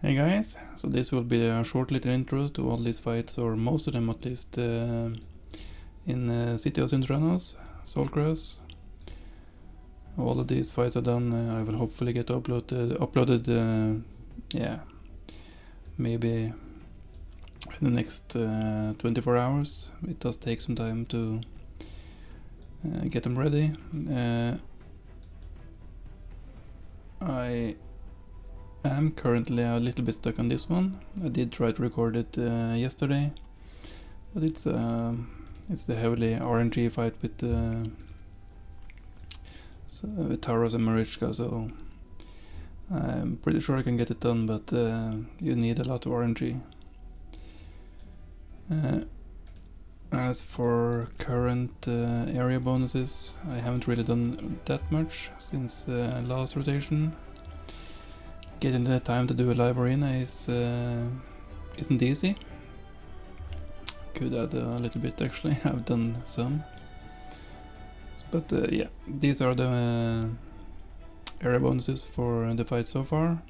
Hey guys, so this will be a short little intro to all these fights, or most of them at least, in City of Sintranos, Soulcross. All of these fights are done. I will hopefully get uploaded yeah, maybe in the next 24 hours. It does take some time to get them ready. I am currently a little bit stuck on this one. I did try to record it yesterday, but it's the heavily RNG fight with Taros and Marichka, so I'm pretty sure I can get it done, but you need a lot of RNG. As for current area bonuses, I haven't really done that much since last rotation. Getting the time to do a live arena isn't easy. Could add a little bit actually, I've done some. But yeah, these are the area bonuses for the fight so far.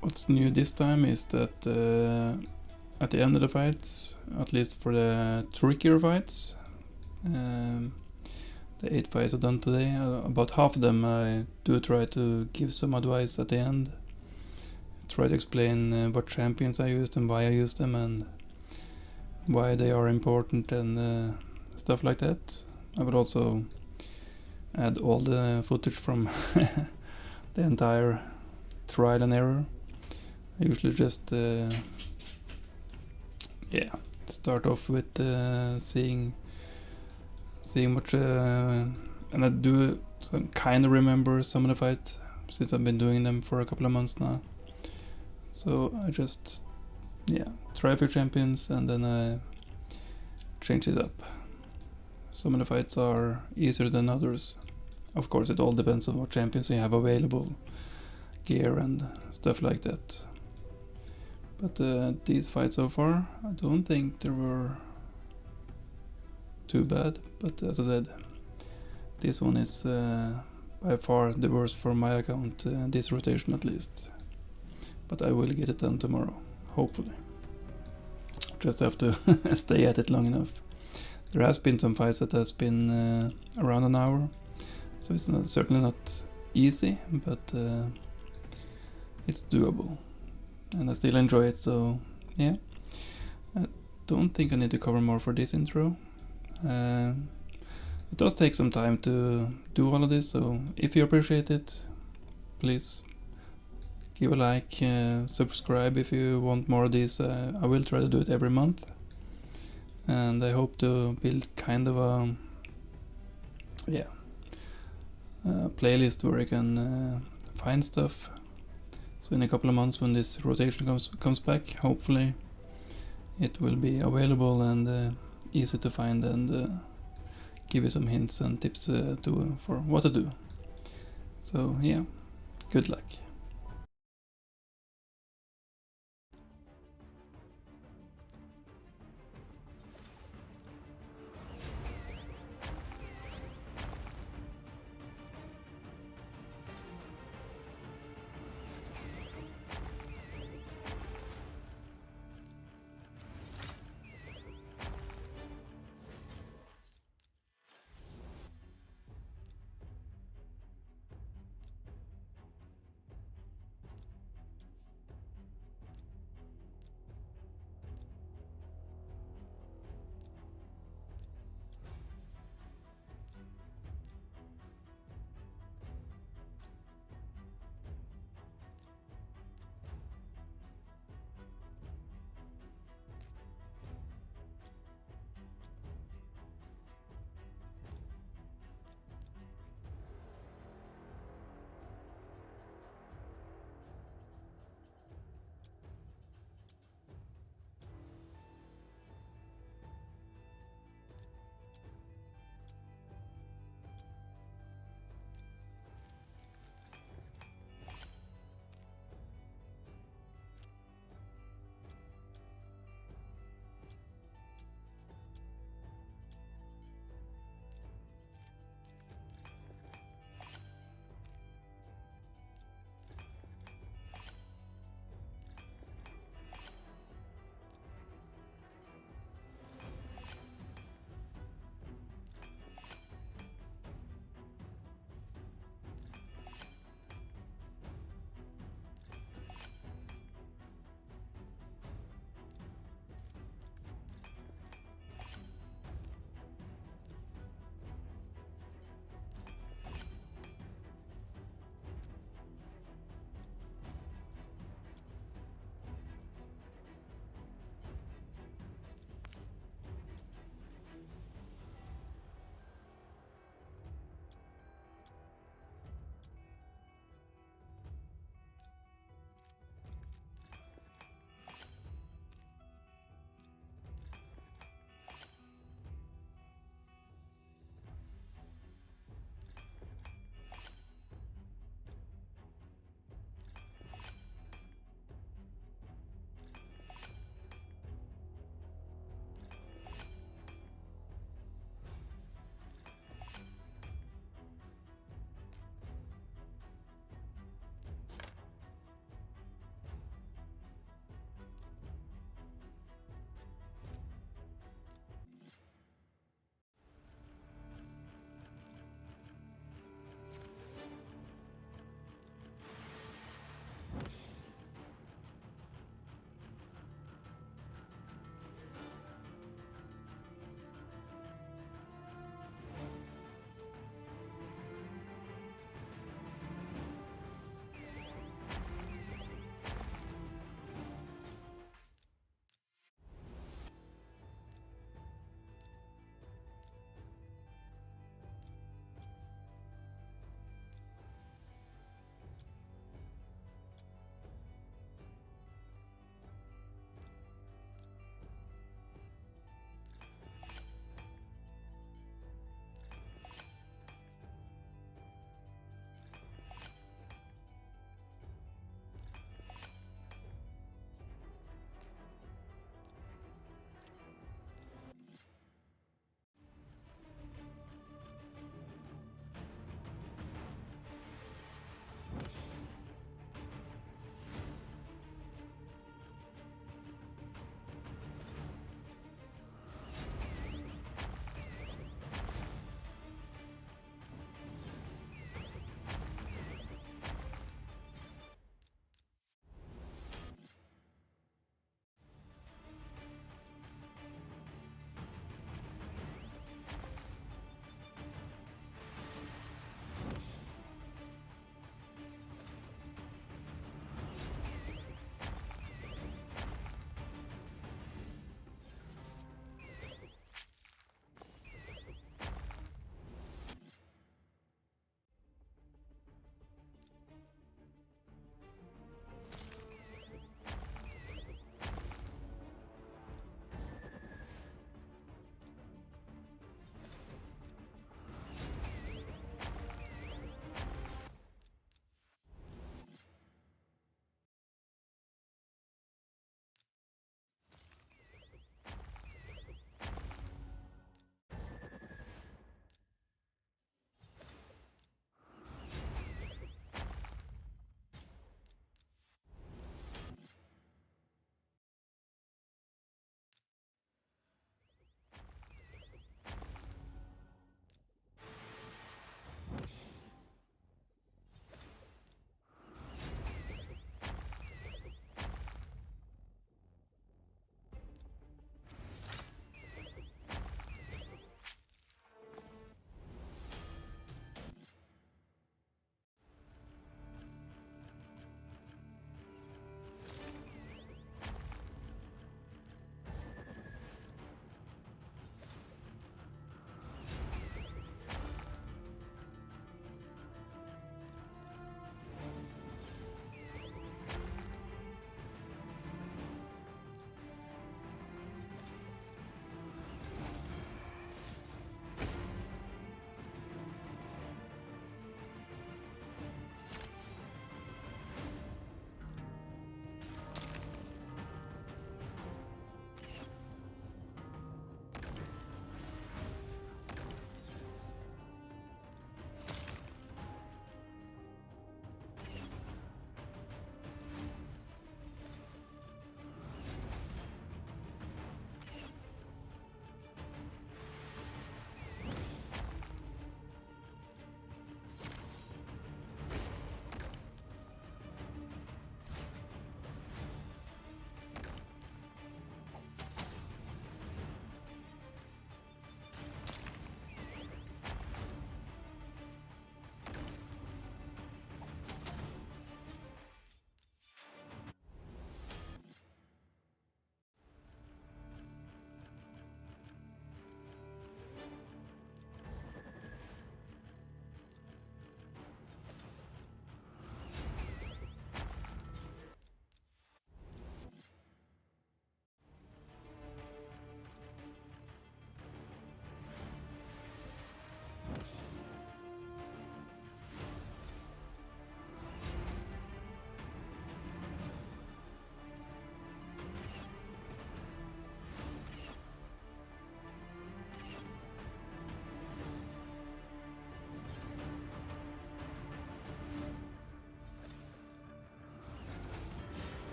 What's new this time is that at the end of the fights, at least for the trickier fights, the 8 fights I've done today, about half of them I do try to give some advice at the end. Try to explain what champions I used and why I used them and why they are important and stuff like that. I would also add all the footage from the entire trial and error. I usually just start off with seeing what and I do kind of remember some of the fights since I've been doing them for a couple of months now. So I just try a few champions and then I change it up. Some of the fights are easier than others. Of course, it all depends on what champions you have available, gear and stuff like that. But these fights so far, I don't think they were too bad. But as I said, this one is by far the worst for my account, this rotation at least. But I will get it done tomorrow, hopefully. Just have to stay at it long enough. There has been some fights that has been around an hour, so it's certainly not easy, but it's doable. And I still enjoy it, so yeah. I don't think I need to cover more for this intro. It does take some time to do all of this, so if you appreciate it, please give a like, subscribe if you want more of these. I will try to do it every month, and I hope to build kind of a playlist where I can find stuff. So in a couple of months when this rotation comes back, hopefully it will be available and easy to find and give you some hints and tips for what to do. So yeah, good luck.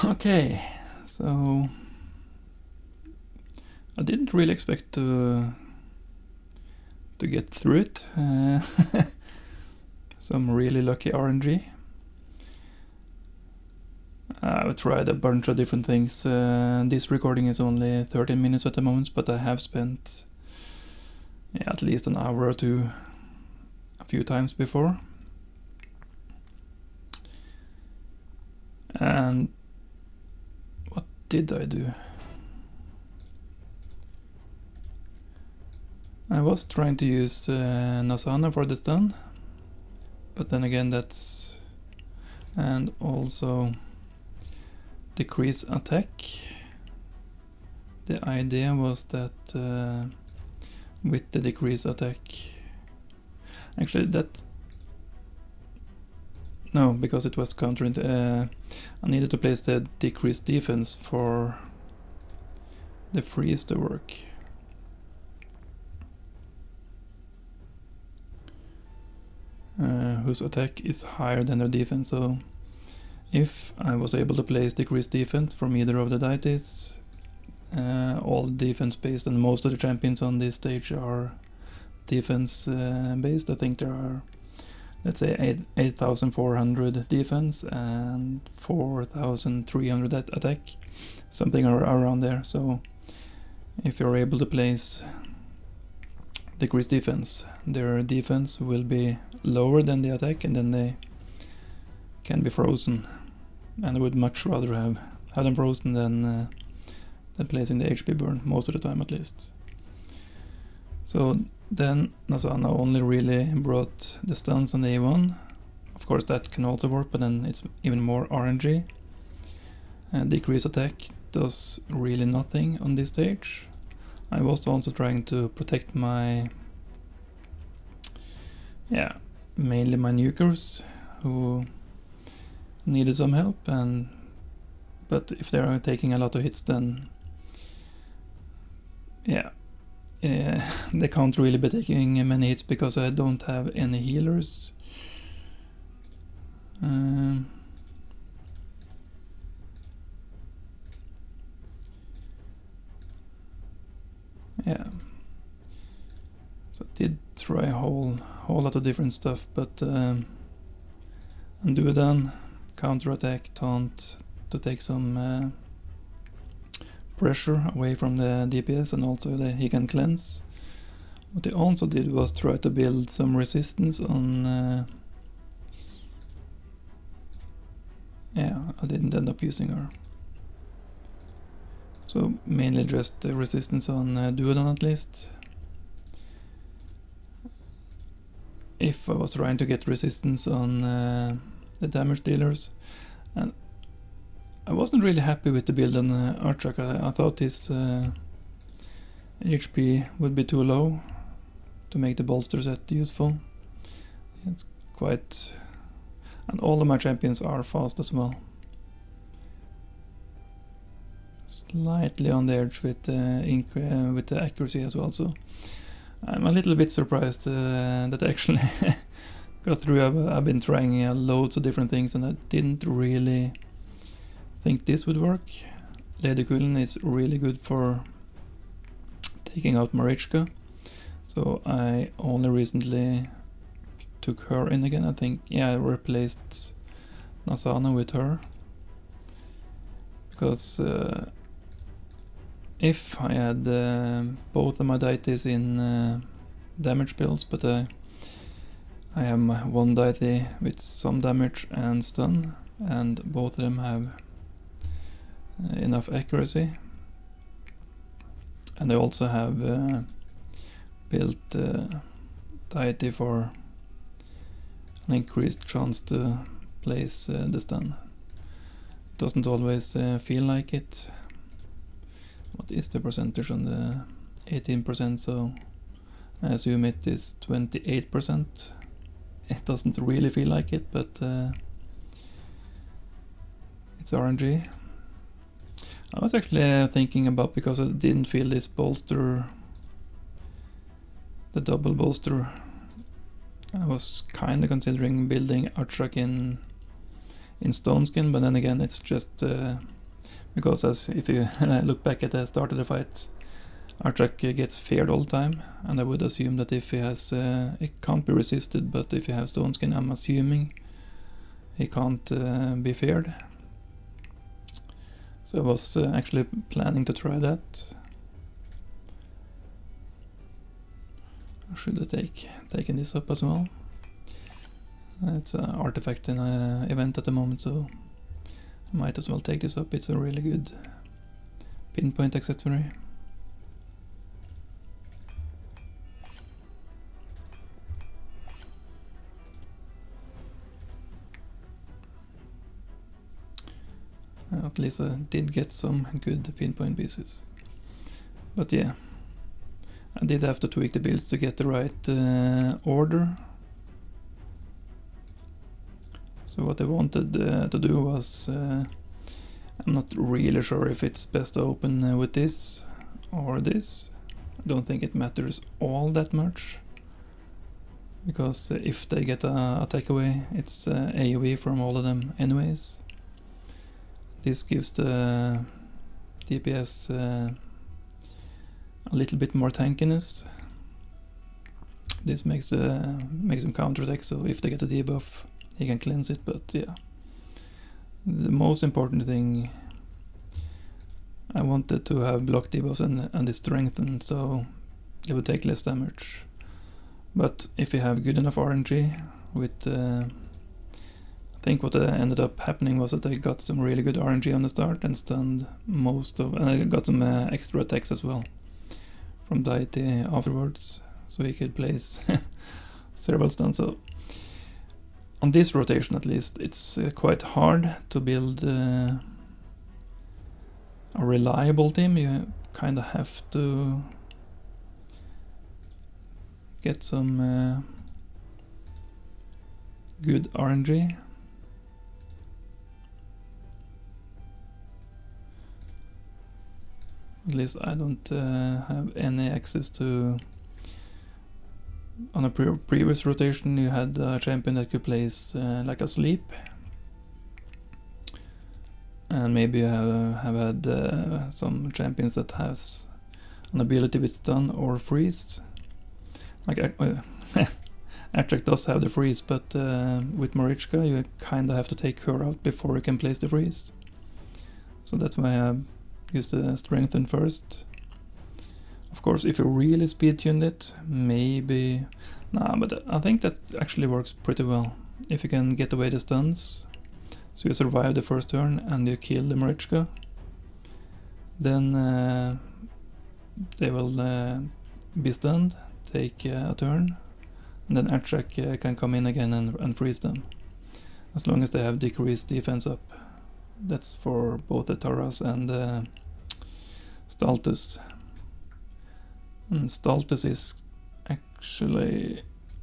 Okay, so I didn't really expect to get through it. Some really lucky RNG. I've tried a bunch of different things. This recording is only 13 minutes at the moment, but I have spent at least an hour or two a few times before. And what did I do? I was trying to use Nasana for the stun, but then again that's... and also decrease attack. The idea was that with the decrease attack... Actually that... No, because it was countering... I needed to place the decreased defense for the freeze to work. Whose attack is higher than their defense, so if I was able to place decreased defense from either of the deities, all defense based, and most of the champions on this stage are defense based. I think there are, let's say, 8,400 defense and 4,300 attack, something around there. So if you're able to place decreased defense, their defense will be lower than the attack, and then they can be frozen. And I would much rather have them frozen than placing the HP burn, most of the time at least. So then Nasana only really brought the stuns on the A1. Of course that can also work, but then it's even more RNG. Decrease attack does really nothing on this stage. I was also trying to protect my... mainly my nukers, who needed some help, but if they are taking a lot of hits, then they can't really be taking many hits because I don't have any healers. So I did try a whole lot of different stuff, but undo done, counterattack, taunt to take some pressure away from the DPS, and also he can cleanse. What he also did was try to build some resistance on... I didn't end up using her. So mainly just the resistance on Duodon at least. If I was trying to get resistance on the damage dealers, and I wasn't really happy with the build on Archak. I thought his HP would be too low to make the bolster set useful. It's quite... and all of my champions are fast as well. Slightly on the edge with the accuracy as well, so I'm a little bit surprised that I actually got through. I've been trying loads of different things, and I didn't really think this would work. Lady Kulin is really good for taking out Marichka, so I only recently took her in again. I think, I replaced Nasana with her, because if I had both of my deities in damage builds, but I have my one deity with some damage and stun, and both of them have enough accuracy, and I also have built deity for an increased chance to place the stun. It doesn't always feel like it. What is the percentage on the 18%? So I assume it is 28%. It doesn't really feel like it, but it's RNG. I was actually thinking about, because I didn't feel this bolster, the double bolster, I was kind of considering building Archak in Stone Skin, but then again it's just Because as if you look back at the start of the fight, Archak gets feared all the time, and I would assume that if he has, it can't be resisted, but if he has Stone Skin, I'm assuming he can't be feared. So I was actually planning to try that. I should have taken this up as well. It's an artifact in an event at the moment, so I might as well take this up. It's a really good pinpoint accessory. At least I did get some good pinpoint pieces. But yeah, I did have to tweak the builds to get the right order. So what I wanted to do was, I'm not really sure if it's best to open with this or this. I don't think it matters all that much, because if they get a takeaway, it's AoE from all of them anyways. This gives the DPS a little bit more tankiness. This makes them counterattack, so if they get a debuff, he can cleanse it. But yeah, the most important thing, I wanted to have block debuffs and the strengthen, so it would take less damage. But if you have good enough RNG with I think what ended up happening was that I got some really good RNG on the start and stunned most of, and I got some extra attacks as well from Deity afterwards, so he could place several stuns. So on this rotation at least, it's quite hard to build a reliable team. You kind of have to get some good RNG. At least I don't have any access to... On a previous rotation you had a champion that could place like a sleep. And maybe you have had some champions that has an ability with stun or freeze. Like Atrak does have the freeze, but with Marichka you kinda have to take her out before you can place the freeze. So that's why I use the strengthen first. Of course, if you really speed tuned it, maybe... Nah, but I think that actually works pretty well. If you can get away the stuns, so you survive the first turn and you kill the Marichka, then they will be stunned, take a turn, and then Atrak can come in again and freeze them, as long as they have decreased defense up. That's for both the Taras and Staltus. And Staltus is actually...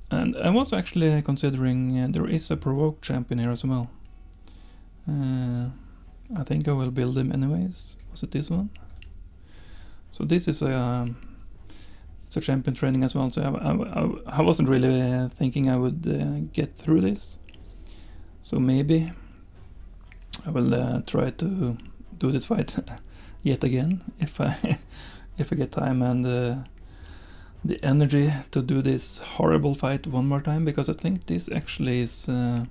And I was actually considering there is a provoke champion here as well. I think I will build him anyways. Was it this one? So this is it's a champion training as well, so I wasn't really thinking I would get through this. So maybe I will try to do this fight yet again if I get time and the energy to do this horrible fight one more time, because I think this actually is a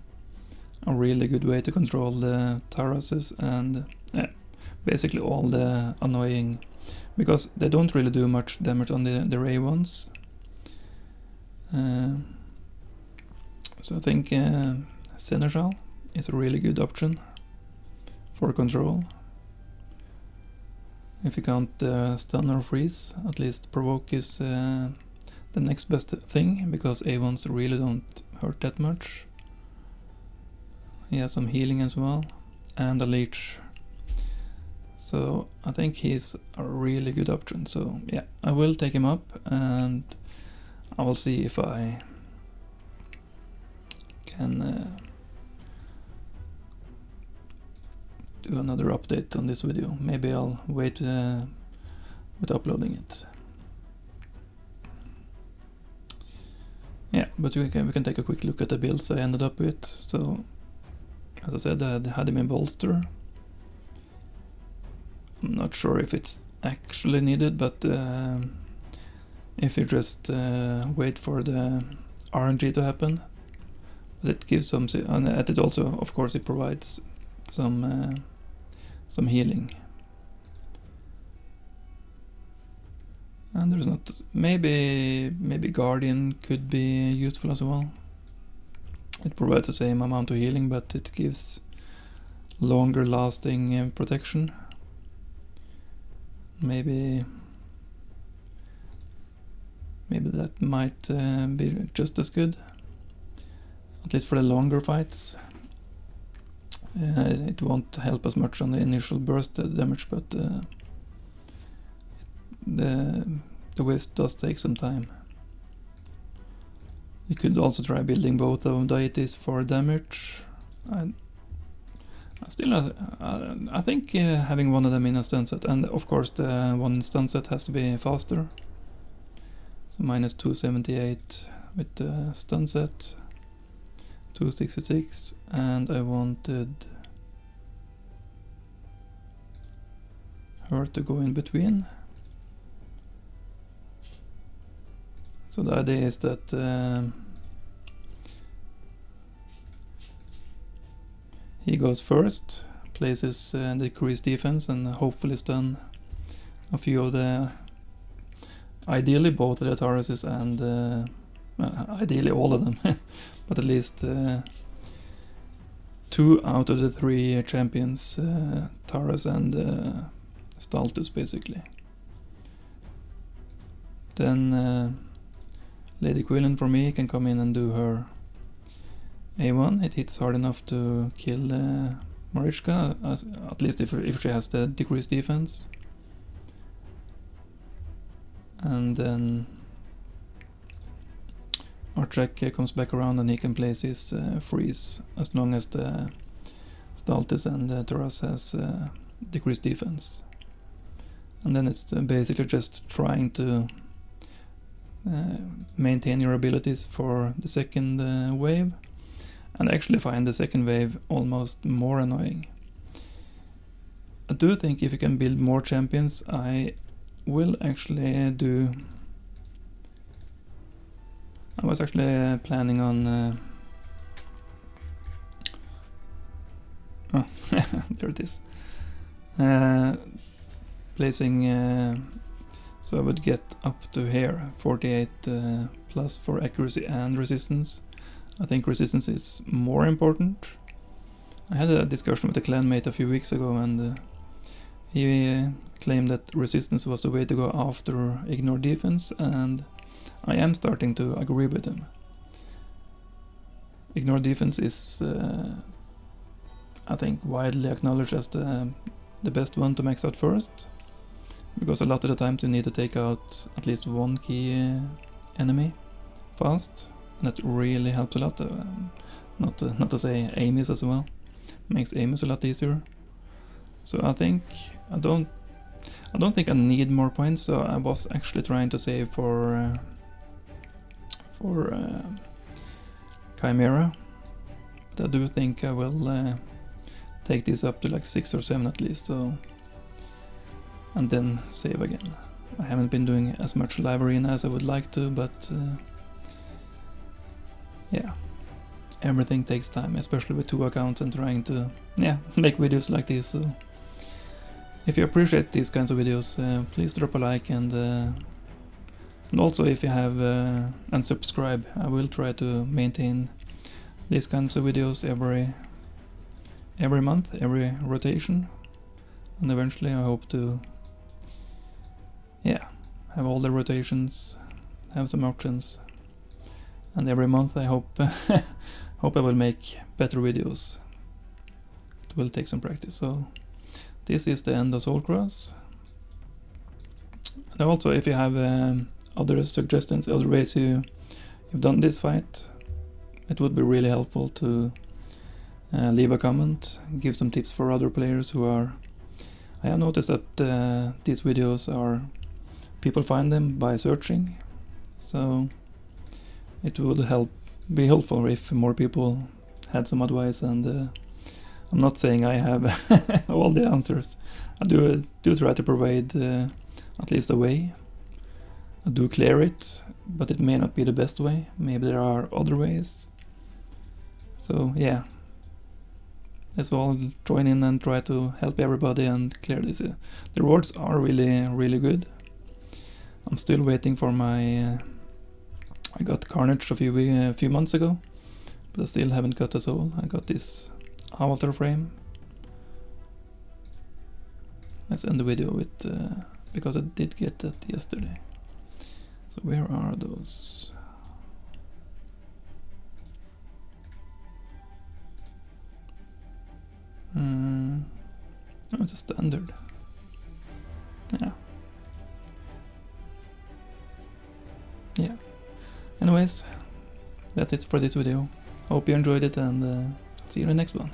really good way to control the Tarases and basically all the annoying, because they don't really do much damage on the Ray ones. So I think Seneschal is a really good option for control. If you can't stun or freeze, at least provoke is the next best thing, because A1s really don't hurt that much. He has some healing as well, and a leech. So I think he's a really good option. So yeah, I will take him up and I will see if I can do another update on this video. Maybe I'll wait with uploading it. Yeah, but we can take a quick look at the builds I ended up with. So as I said, I had him in bolster. I'm not sure if it's actually needed, but if you just wait for the RNG to happen, it gives some, and it also, of course, it provides some healing. And there's not, maybe Guardian could be useful as well. It provides the same amount of healing, but it gives longer lasting protection. Maybe that might be just as good, at least for the longer fights. It won't help as much on the initial burst damage, but the waves does take some time. You could also try building both of deities for damage. I think having one of them in a stun set, and of course the one stun set has to be faster. So minus 278 with the stun set, 266, and I wanted her to go in between. So the idea is that he goes first, places decreased defense, and hopefully stun a few of the, ideally both of the Tauruses and ideally all of them, but at least 2 out of the 3 champions, Taurus and Staltus basically. Then Lady Quillen for me can come in and do her A1. It hits hard enough to kill Marichka, at least if she has the decreased defense. And then Archek comes back around and he can place his freeze as long as the Staltus and Taurus has decreased defense. And then it's basically just trying to maintain your abilities for the second wave, and actually find the second wave almost more annoying. I do think if you can build more champions, I will actually do... I was actually planning on... oh, there it is. Placing... so I would get up to here, 48 plus for accuracy and resistance. I think resistance is more important. I had a discussion with a clanmate a few weeks ago, and he claimed that resistance was the way to go after ignore defense, and I am starting to agree with him. Ignore defense is, I think, widely acknowledged as the best one to max out first, because a lot of the times you need to take out at least one key enemy fast, and that really helps a lot. Not to say aim is as well, makes aim is a lot easier. So I don't think I need more points. So I was actually trying to save for Chimera, but I do think I will take this up to like 6 or 7 at least. So. And then save again. I haven't been doing as much live arena as I would like to, but yeah, everything takes time, especially with 2 accounts and trying to make videos like this. So if you appreciate these kinds of videos, please drop a like, and also if you have and subscribe. I will try to maintain these kinds of videos every month, every rotation, and eventually I hope to have all the rotations, have some options, and every month I hope hope I will make better videos. It will take some practice. So this is the end of Soulcross. And also, if you have other suggestions, other ways you've done this fight, it would be really helpful to leave a comment, give some tips for other players who are... I have noticed that these videos are... people find them by searching, so it would be helpful if more people had some advice and I'm not saying I have all the answers. I do try to provide at least a way. I do clear it, but it may not be the best way. Maybe there are other ways. So yeah, let's all join in and try to help everybody and clear this. The rewards are really good. I'm still waiting for my... I got Carnage a few months ago, but I still haven't got a soul. I got this avatar frame. Let's end the video with... because I did get that yesterday. So where are those? Oh, it's a standard. Yeah. Yeah. Anyways, that's it for this video. Hope you enjoyed it, and see you in the next one.